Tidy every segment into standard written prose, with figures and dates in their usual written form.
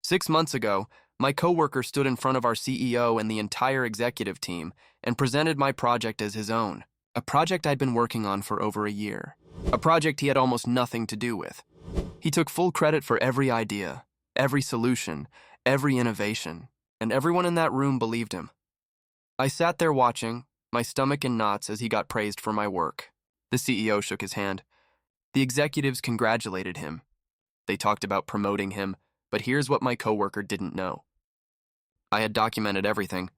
6 months ago, my coworker stood in front of our CEO and the entire executive team and presented my project as his own, a project I'd been working on for over a year, a project he had almost nothing to do with. He took full credit for every idea, every solution, every innovation, and everyone in that room believed him. I sat there watching, my stomach in knots as he got praised for my work. The CEO shook his hand. The executives congratulated him. They talked about promoting him, but here's what my coworker didn't know. I had documented everything.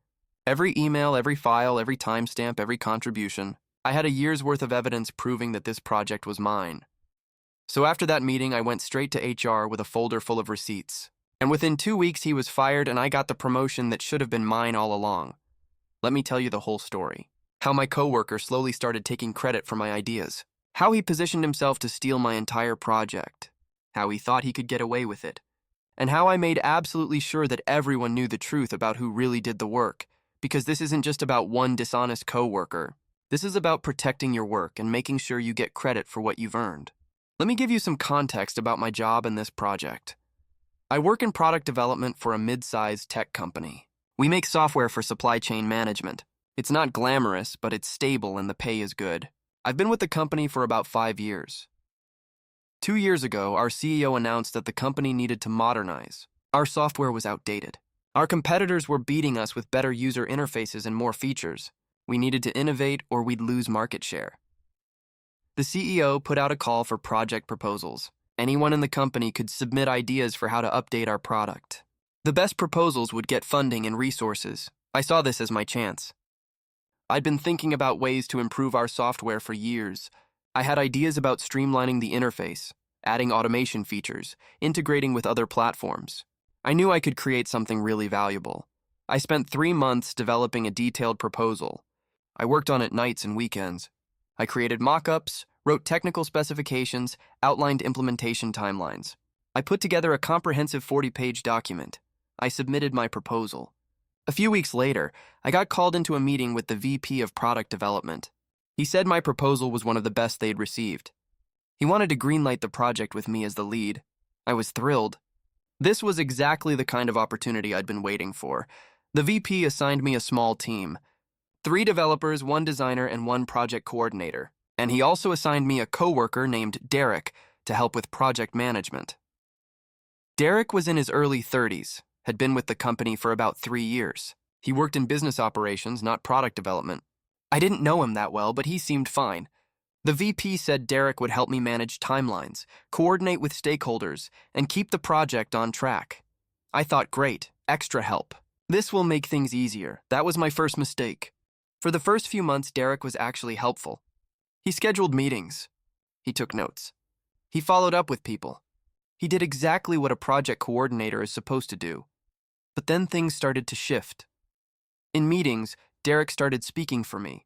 Every email, every file, every timestamp, every contribution. I had a year's worth of evidence proving that this project was mine. So after that meeting, I went straight to HR with a folder full of receipts. And within 2 weeks, he was fired and I got the promotion that should have been mine all along. Let me tell you the whole story. How my coworker slowly started taking credit for my ideas. How he positioned himself to steal my entire project. How he thought he could get away with it. And how I made absolutely sure that everyone knew the truth about who really did the work. Because this isn't just about one dishonest coworker. This is about protecting your work and making sure you get credit for what you've earned. Let me give you some context about my job in this project. I work in product development for a mid-sized tech company. We make software for supply chain management. It's not glamorous, but it's stable and the pay is good. I've been with the company for about 5 years. 2 years ago, our CEO announced that the company needed to modernize. Our software was outdated. Our competitors were beating us with better user interfaces and more features. We needed to innovate or we'd lose market share. The CEO put out a call for project proposals. Anyone in the company could submit ideas for how to update our product. The best proposals would get funding and resources. I saw this as my chance. I'd been thinking about ways to improve our software for years. I had ideas about streamlining the interface, adding automation features, integrating with other platforms. I knew I could create something really valuable. I spent 3 months developing a detailed proposal. I worked on it nights and weekends. I created mock-ups, wrote technical specifications, outlined implementation timelines. I put together a comprehensive 40-page document. I submitted my proposal. A few weeks later, I got called into a meeting with the VP of Product Development. He said my proposal was one of the best they'd received. He wanted to greenlight the project with me as the lead. I was thrilled. This was exactly the kind of opportunity I'd been waiting for. The VP assigned me a small team. 3 developers, 1 designer, and 1 project coordinator. And he also assigned me a coworker named Derek to help with project management. Derek was in his early 30s, had been with the company for about 3 years. He worked in business operations, not product development. I didn't know him that well, but he seemed fine. The VP said Derek would help me manage timelines, coordinate with stakeholders, and keep the project on track. I thought, great, extra help. This will make things easier. That was my first mistake. For the first few months, Derek was actually helpful. He scheduled meetings. He took notes. He followed up with people. He did exactly what a project coordinator is supposed to do. But then things started to shift. In meetings, Derek started speaking for me.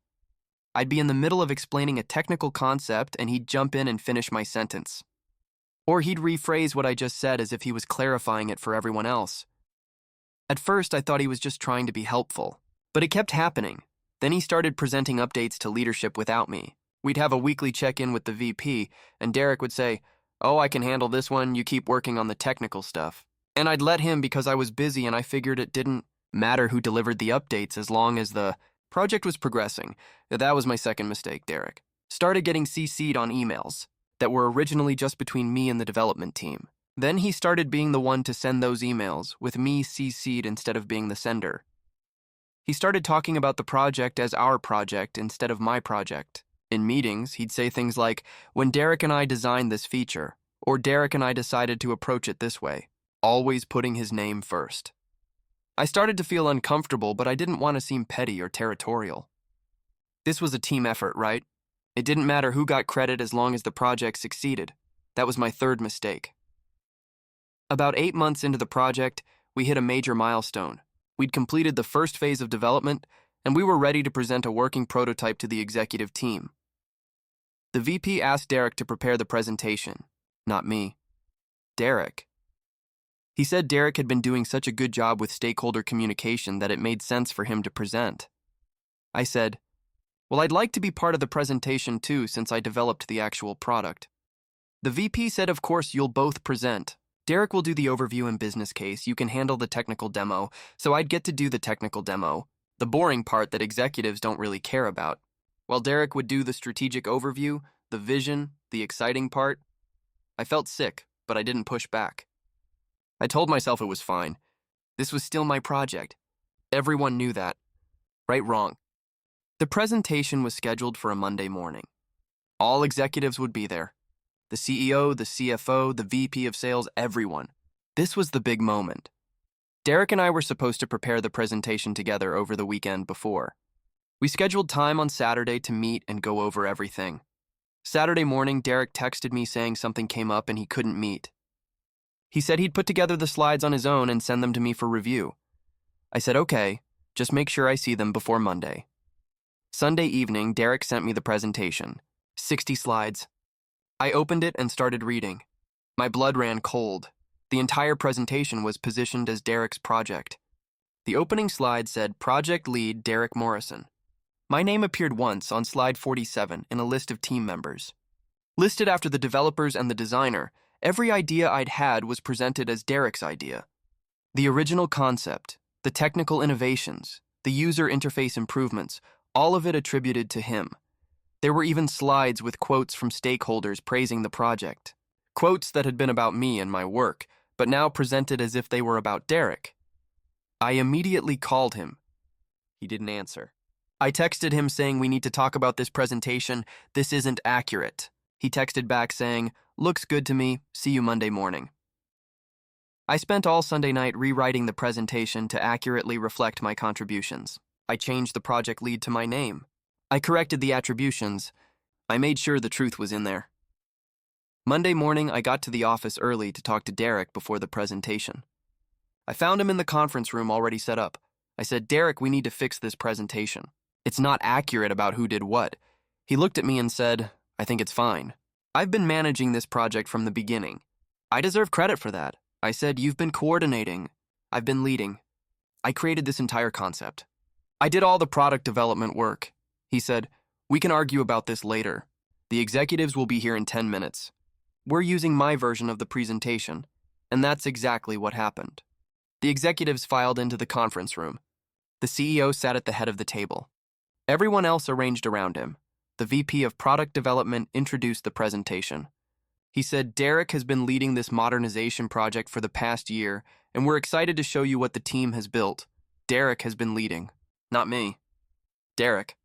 I'd be in the middle of explaining a technical concept and he'd jump in and finish my sentence. Or he'd rephrase what I just said as if he was clarifying it for everyone else. At first, I thought he was just trying to be helpful, but it kept happening. Then he started presenting updates to leadership without me. We'd have a weekly check-in with the VP, and Derek would say, "Oh, I can handle this one, you keep working on the technical stuff." And I'd let him because I was busy and I figured it didn't matter who delivered the updates as long as the project was progressing. That was my second mistake, Derek. Started getting CC'd on emails that were originally just between me and the development team. Then he started being the one to send those emails, with me CC'd instead of being the sender. He started talking about the project as our project instead of my project. In meetings, he'd say things like, "When Derek and I designed this feature," or "Derek and I decided to approach it this way," always putting his name first. I started to feel uncomfortable, but I didn't want to seem petty or territorial. This was a team effort, right? It didn't matter who got credit as long as the project succeeded. That was my third mistake. About 8 months into the project, we hit a major milestone. We'd completed the first phase of development, and we were ready to present a working prototype to the executive team. The VP asked Derek to prepare the presentation, not me. Derek. He said Derek had been doing such a good job with stakeholder communication that it made sense for him to present. I said, "Well, I'd like to be part of the presentation too since I developed the actual product." The VP said, "Of course, you'll both present. Derek will do the overview and business case, you can handle the technical demo, so I'd get to do the technical demo, the boring part that executives don't really care about. While Derek would do the strategic overview, the vision, the exciting part. I felt sick, but I didn't push back. I told myself it was fine. This was still my project. Everyone knew that. Right, wrong. The presentation was scheduled for a Monday morning. All executives would be there. The CEO, the CFO, the VP of sales, everyone. This was the big moment. Derek and I were supposed to prepare the presentation together over the weekend before. We scheduled time on Saturday to meet and go over everything. Saturday morning, Derek texted me saying something came up and he couldn't meet. He said he'd put together the slides on his own and send them to me for review. I said, okay, just make sure I see them before Monday. Sunday evening, Derek sent me the presentation. 60 slides. I opened it and started reading. My blood ran cold. The entire presentation was positioned as Derek's project. The opening slide said, Project Lead Derek Morrison. My name appeared once on slide 47 in a list of team members. Listed after the developers and the designer, every idea I'd had was presented as Derek's idea. The original concept, the technical innovations, the user interface improvements, all of it attributed to him. There were even slides with quotes from stakeholders praising the project. Quotes that had been about me and my work, but now presented as if they were about Derek. I immediately called him. He didn't answer. I texted him saying we need to talk about this presentation. This isn't accurate. He texted back saying, looks good to me. See you Monday morning. I spent all Sunday night rewriting the presentation to accurately reflect my contributions. I changed the project lead to my name. I corrected the attributions. I made sure the truth was in there. Monday morning, I got to the office early to talk to Derek before the presentation. I found him in the conference room already set up. I said, Derek, we need to fix this presentation. It's not accurate about who did what. He looked at me and said, I think it's fine. I've been managing this project from the beginning. I deserve credit for that. I said, you've been coordinating. I've been leading. I created this entire concept. I did all the product development work. He said, we can argue about this later. The executives will be here in 10 minutes. We're using my version of the presentation, and that's exactly what happened. The executives filed into the conference room. The CEO sat at the head of the table. Everyone else arranged around him. The VP of Product Development introduced the presentation. He said, Derek has been leading this modernization project for the past year, and we're excited to show you what the team has built. Derek has been leading, not me. Derek.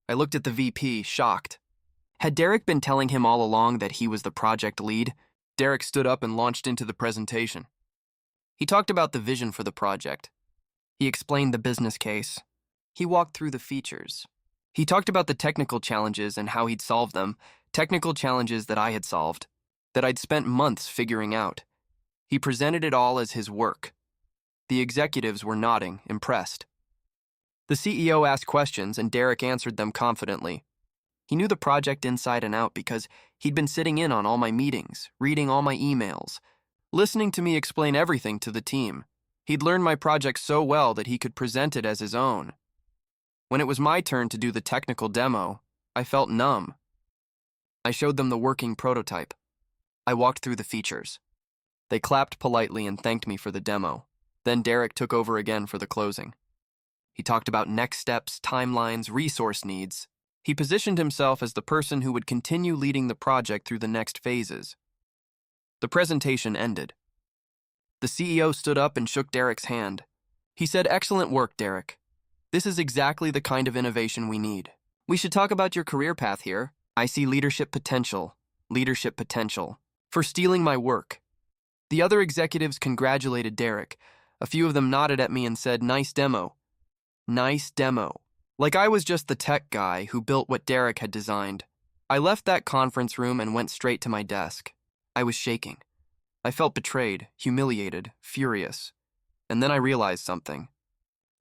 I looked at the VP, shocked. Had Derek been telling him all along that he was the project lead? Derek stood up and launched into the presentation. He talked about the vision for the project. He explained the business case. He walked through the features. He talked about the technical challenges and how he'd solved them, technical challenges that I had solved, that I'd spent months figuring out. He presented it all as his work. The executives were nodding, impressed. The CEO asked questions and Derek answered them confidently. He knew the project inside and out because he'd been sitting in on all my meetings, reading all my emails, listening to me explain everything to the team. He'd learned my project so well that he could present it as his own. When it was my turn to do the technical demo, I felt numb. I showed them the working prototype. I walked through the features. They clapped politely and thanked me for the demo. Then Derek took over again for the closing. He talked about next steps, timelines, resource needs. He positioned himself as the person who would continue leading the project through the next phases. The presentation ended. The CEO stood up and shook Derek's hand. He said, excellent work, Derek. This is exactly the kind of innovation we need. We should talk about your career path here. I see leadership potential, for stealing my work. The other executives congratulated Derek. A few of them nodded at me and said, nice demo. Nice demo. Like I was just the tech guy who built what Derek had designed. I left that conference room and went straight to my desk. I was shaking. I felt betrayed, humiliated, furious. And then I realized something.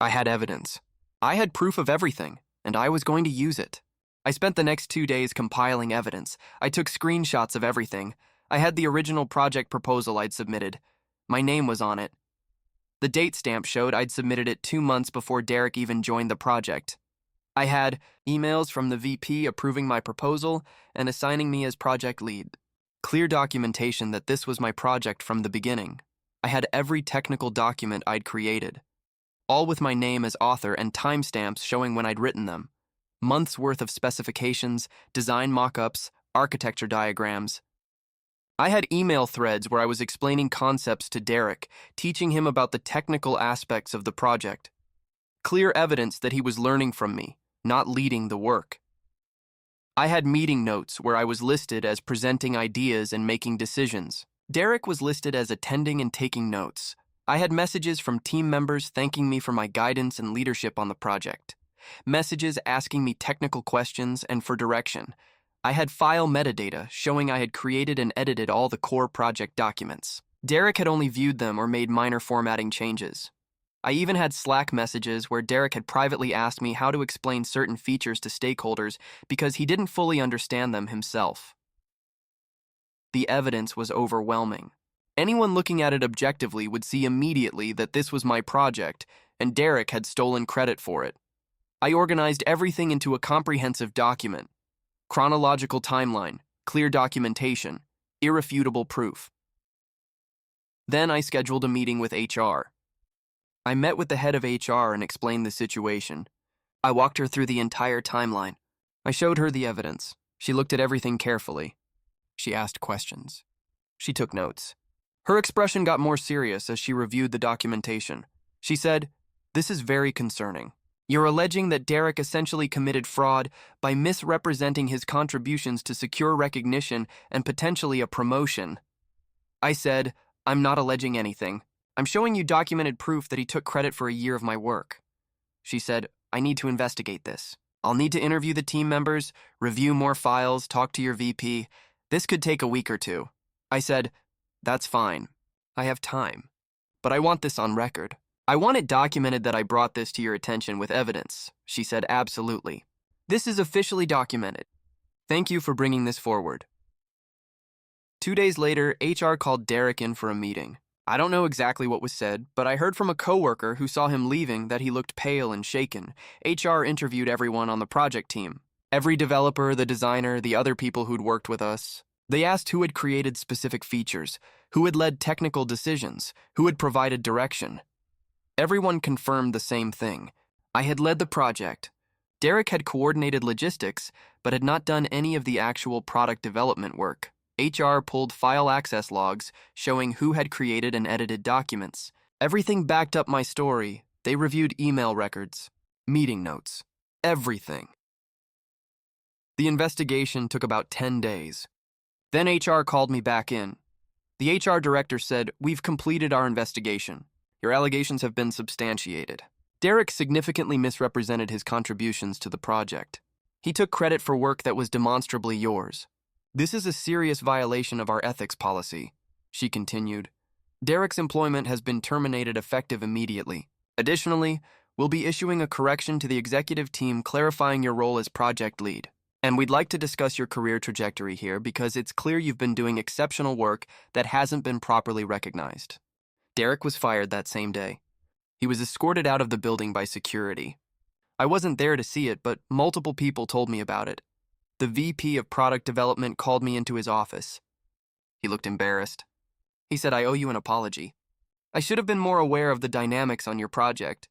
I had evidence. I had proof of everything, and I was going to use it. I spent the next 2 days compiling evidence. I took screenshots of everything. I had the original project proposal I'd submitted. My name was on it. The date stamp showed I'd submitted it 2 months before Derek even joined the project. I had emails from the VP approving my proposal and assigning me as project lead. Clear documentation that this was my project from the beginning. I had every technical document I'd created, all with my name as author and timestamps showing when I'd written them. Months worth of specifications, design mock-ups, architecture diagrams. I had email threads where I was explaining concepts to Derek, teaching him about the technical aspects of the project. Clear evidence that he was learning from me, not leading the work. I had meeting notes where I was listed as presenting ideas and making decisions. Derek was listed as attending and taking notes. I had messages from team members thanking me for my guidance and leadership on the project. Messages asking me technical questions and for direction. I had file metadata showing I had created and edited all the core project documents. Derek had only viewed them or made minor formatting changes. I even had Slack messages where Derek had privately asked me how to explain certain features to stakeholders because he didn't fully understand them himself. The evidence was overwhelming. Anyone looking at it objectively would see immediately that this was my project, and Derek had stolen credit for it. I organized everything into a comprehensive document. Chronological timeline, clear documentation, irrefutable proof. Then I scheduled a meeting with HR. I met with the head of HR and explained the situation. I walked her through the entire timeline. I showed her the evidence. She looked at everything carefully. She asked questions. She took notes. Her expression got more serious as she reviewed the documentation. She said, "This is very concerning. You're alleging that Derek essentially committed fraud by misrepresenting his contributions to secure recognition and potentially a promotion." I said, "I'm not alleging anything. I'm showing you documented proof that he took credit for a year of my work." She said, "I need to investigate this. I'll need to interview the team members, review more files, talk to your VP. This could take a week or two." I said, "That's fine. I have time. But I want this on record. I want it documented that I brought this to your attention with evidence." She said, "Absolutely. This is officially documented. Thank you for bringing this forward." 2 days later, HR called Derek in for a meeting. I don't know exactly what was said, but I heard from a coworker who saw him leaving that he looked pale and shaken. HR interviewed everyone on the project team. Every developer, the designer, the other people who'd worked with us. They asked who had created specific features, who had led technical decisions, who had provided direction. Everyone confirmed the same thing. I had led the project. Derek had coordinated logistics, but had not done any of the actual product development work. HR pulled file access logs showing who had created and edited documents. Everything backed up my story. They reviewed email records, meeting notes, everything. The investigation took about 10 days. Then HR called me back in. The HR director said, "We've completed our investigation. Your allegations have been substantiated." Derek significantly misrepresented his contributions to the project. He took credit for work that was demonstrably yours. "This is a serious violation of our ethics policy," she continued. "Derek's employment has been terminated effective immediately. Additionally, we'll be issuing a correction to the executive team clarifying your role as project lead. And we'd like to discuss your career trajectory here because it's clear you've been doing exceptional work that hasn't been properly recognized." Derek was fired that same day. He was escorted out of the building by security. I wasn't there to see it, but multiple people told me about it. The VP of product development called me into his office. He looked embarrassed. He said, "I owe you an apology. I should have been more aware of the dynamics on your project.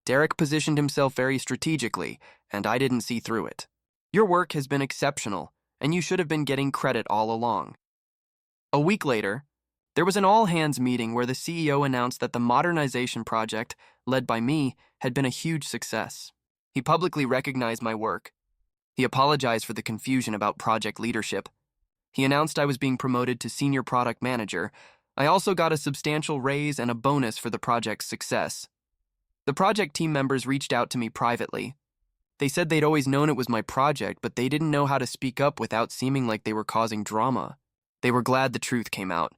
Derek positioned himself very strategically, and I didn't see through it. Your work has been exceptional, and you should have been getting credit all along." A week later, there was an all-hands meeting where the CEO announced that the modernization project, led by me, had been a huge success. He publicly recognized my work. He apologized for the confusion about project leadership. He announced I was being promoted to senior product manager. I also got a substantial raise and a bonus for the project's success. The project team members reached out to me privately. They said they'd always known it was my project, but they didn't know how to speak up without seeming like they were causing drama. They were glad the truth came out.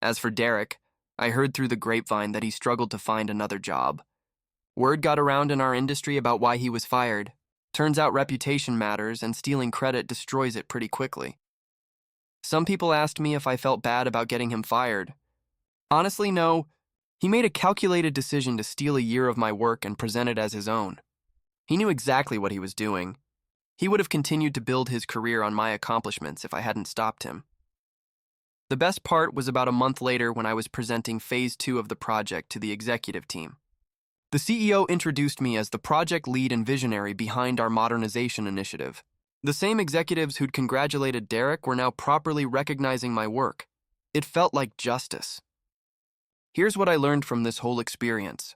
As for Derek, I heard through the grapevine that he struggled to find another job. Word got around in our industry about why he was fired. Turns out reputation matters, and stealing credit destroys it pretty quickly. Some people asked me if I felt bad about getting him fired. Honestly, no. He made a calculated decision to steal a year of my work and present it as his own. He knew exactly what he was doing. He would have continued to build his career on my accomplishments if I hadn't stopped him. The best part was about a month later when I was presenting phase 2 of the project to the executive team. The CEO introduced me as the project lead and visionary behind our modernization initiative. The same executives who'd congratulated Derek were now properly recognizing my work. It felt like justice. Here's what I learned from this whole experience.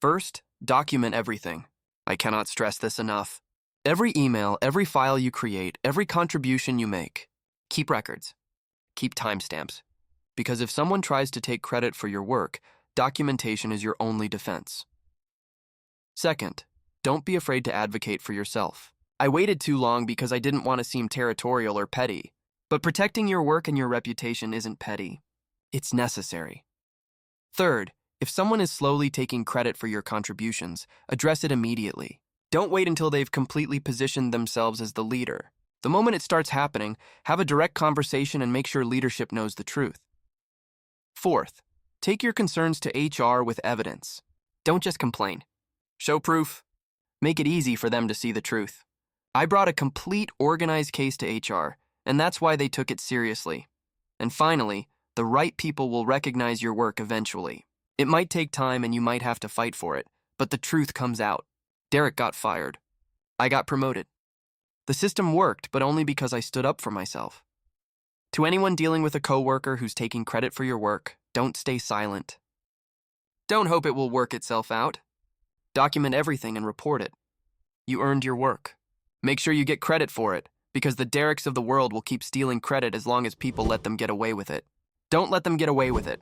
First, document everything. I cannot stress this enough. Every email, every file you create, every contribution you make. Keep records. Keep timestamps. Because if someone tries to take credit for your work, documentation is your only defense. Second, don't be afraid to advocate for yourself. I waited too long because I didn't want to seem territorial or petty. But protecting your work and your reputation isn't petty. It's necessary. Third, if someone is slowly taking credit for your contributions, address it immediately. Don't wait until they've completely positioned themselves as the leader. The moment it starts happening, have a direct conversation and make sure leadership knows the truth. Fourth, take your concerns to HR with evidence. Don't just complain. Show proof. Make it easy for them to see the truth. I brought a complete, organized case to HR, and that's why they took it seriously. And finally, the right people will recognize your work eventually. It might take time and you might have to fight for it, but the truth comes out. Derek got fired. I got promoted. The system worked, but only because I stood up for myself. To anyone dealing with a coworker who's taking credit for your work, don't stay silent. Don't hope it will work itself out. Document everything and report it. You earned your work. Make sure you get credit for it, because the Dereks of the world will keep stealing credit as long as people let them get away with it. Don't let them get away with it.